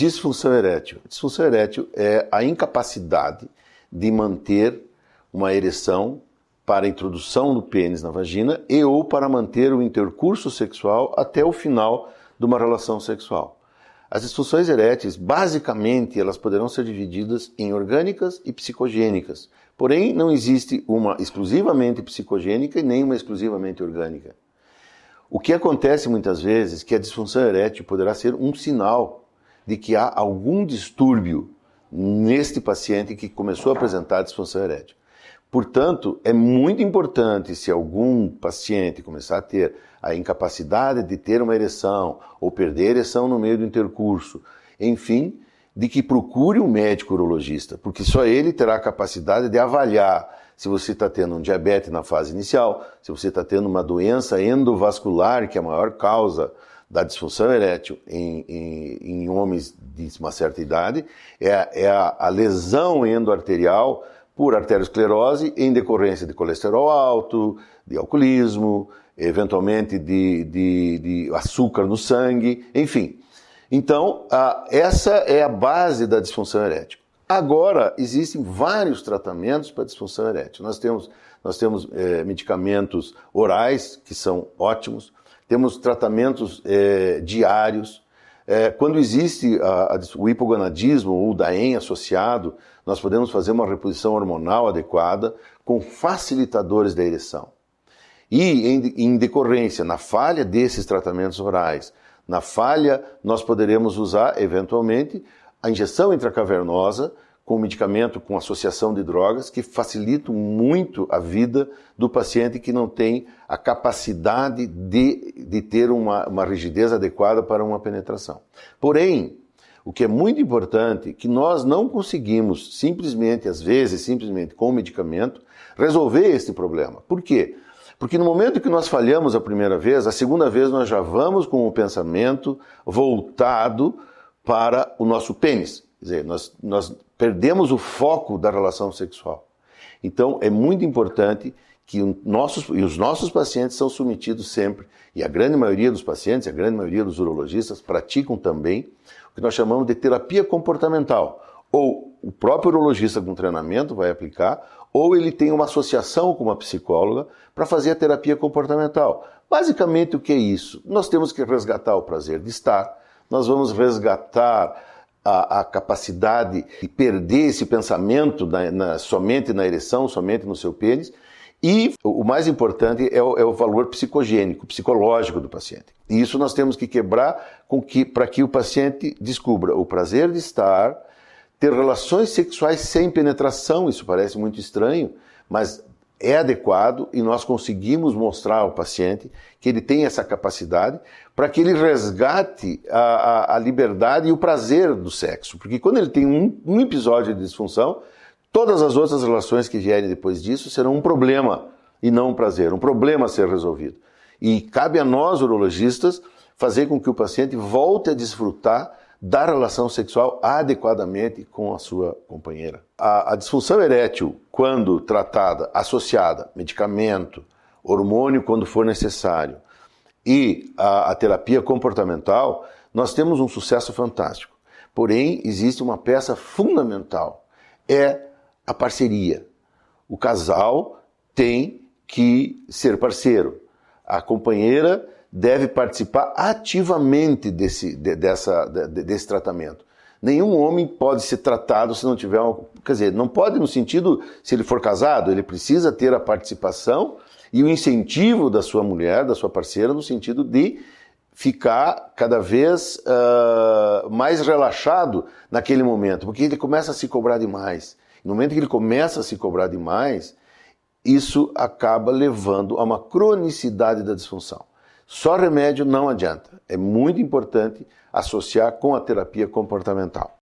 Disfunção erétil. Disfunção erétil é a incapacidade de manter uma ereção para a introdução do pênis na vagina e ou para manter o intercurso sexual até o final de uma relação sexual. As disfunções eréteis, basicamente, elas poderão ser divididas em orgânicas e psicogênicas. Porém, não existe uma exclusivamente psicogênica e nem uma exclusivamente orgânica. O que acontece muitas vezes é que a disfunção erétil poderá ser um sinal de que há algum distúrbio neste paciente que começou a apresentar disfunção erétil. Portanto, é muito importante, se algum paciente começar a ter a incapacidade de ter uma ereção ou perder a ereção no meio do intercurso, enfim, de que procure um médico urologista, porque só ele terá a capacidade de avaliar se você está tendo um diabetes na fase inicial, se você está tendo uma doença endovascular, que é a maior causa da disfunção erétil em homens de uma certa idade, é a lesão endoarterial por arteriosclerose em decorrência de colesterol alto, de alcoolismo, eventualmente de açúcar no sangue, enfim. Então, essa é a base da disfunção erétil. Agora, existem vários tratamentos para disfunção erétil. Nós temos medicamentos orais, que são ótimos, temos tratamentos diários. Quando existe o hipogonadismo ou o DAEM associado, nós podemos fazer uma reposição hormonal adequada com facilitadores da ereção. E, em decorrência, na falha desses tratamentos orais, na falha, nós poderemos usar, eventualmente, a injeção intracavernosa com medicamento com associação de drogas que facilitam muito a vida do paciente que não tem a capacidade de ter uma rigidez adequada para uma penetração. Porém, o que é muito importante é que nós não conseguimos simplesmente, às vezes, simplesmente com o medicamento, resolver este problema. Por quê? Porque no momento que nós falhamos a primeira vez, a segunda vez nós já vamos com o pensamento voltado para o nosso pênis. Quer dizer, nós perdemos o foco da relação sexual. Então, é muito importante que os nossos pacientes são submetidos sempre, e a grande maioria dos pacientes, a grande maioria dos urologistas praticam também o que nós chamamos de terapia comportamental. Ou o próprio urologista com treinamento vai aplicar, ou ele tem uma associação com uma psicóloga para fazer a terapia comportamental. Basicamente, o que é isso? Nós temos que resgatar o prazer de estar, nós vamos resgatar a capacidade de perder esse pensamento somente na ereção, somente no seu pênis, e o mais importante é o valor psicogênico, psicológico do paciente. E isso nós temos que quebrar para que o paciente descubra o prazer de estar, ter relações sexuais sem penetração. Isso parece muito estranho, mas é adequado e nós conseguimos mostrar ao paciente que ele tem essa capacidade para que ele resgate a liberdade e o prazer do sexo. Porque quando ele tem um episódio de disfunção, todas as outras relações que vierem depois disso serão um problema e não um prazer, um problema a ser resolvido. E cabe a nós, urologistas, fazer com que o paciente volte a desfrutar da relação sexual adequadamente com a sua companheira. A disfunção erétil, quando tratada, associada, medicamento, hormônio quando for necessário, e a terapia comportamental, nós temos um sucesso fantástico. Porém, existe uma peça fundamental, é a parceria. O casal tem que ser parceiro. A companheira deve participar ativamente desse tratamento. Nenhum homem pode ser tratado se não tiver quer dizer, não pode no sentido, se ele for casado, ele precisa ter a participação e o incentivo da sua mulher, da sua parceira, no sentido de ficar cada vez mais relaxado naquele momento, porque ele começa a se cobrar demais. No momento que ele começa a se cobrar demais, isso acaba levando a uma cronicidade da disfunção. Só remédio não adianta. É muito importante associar com a terapia comportamental.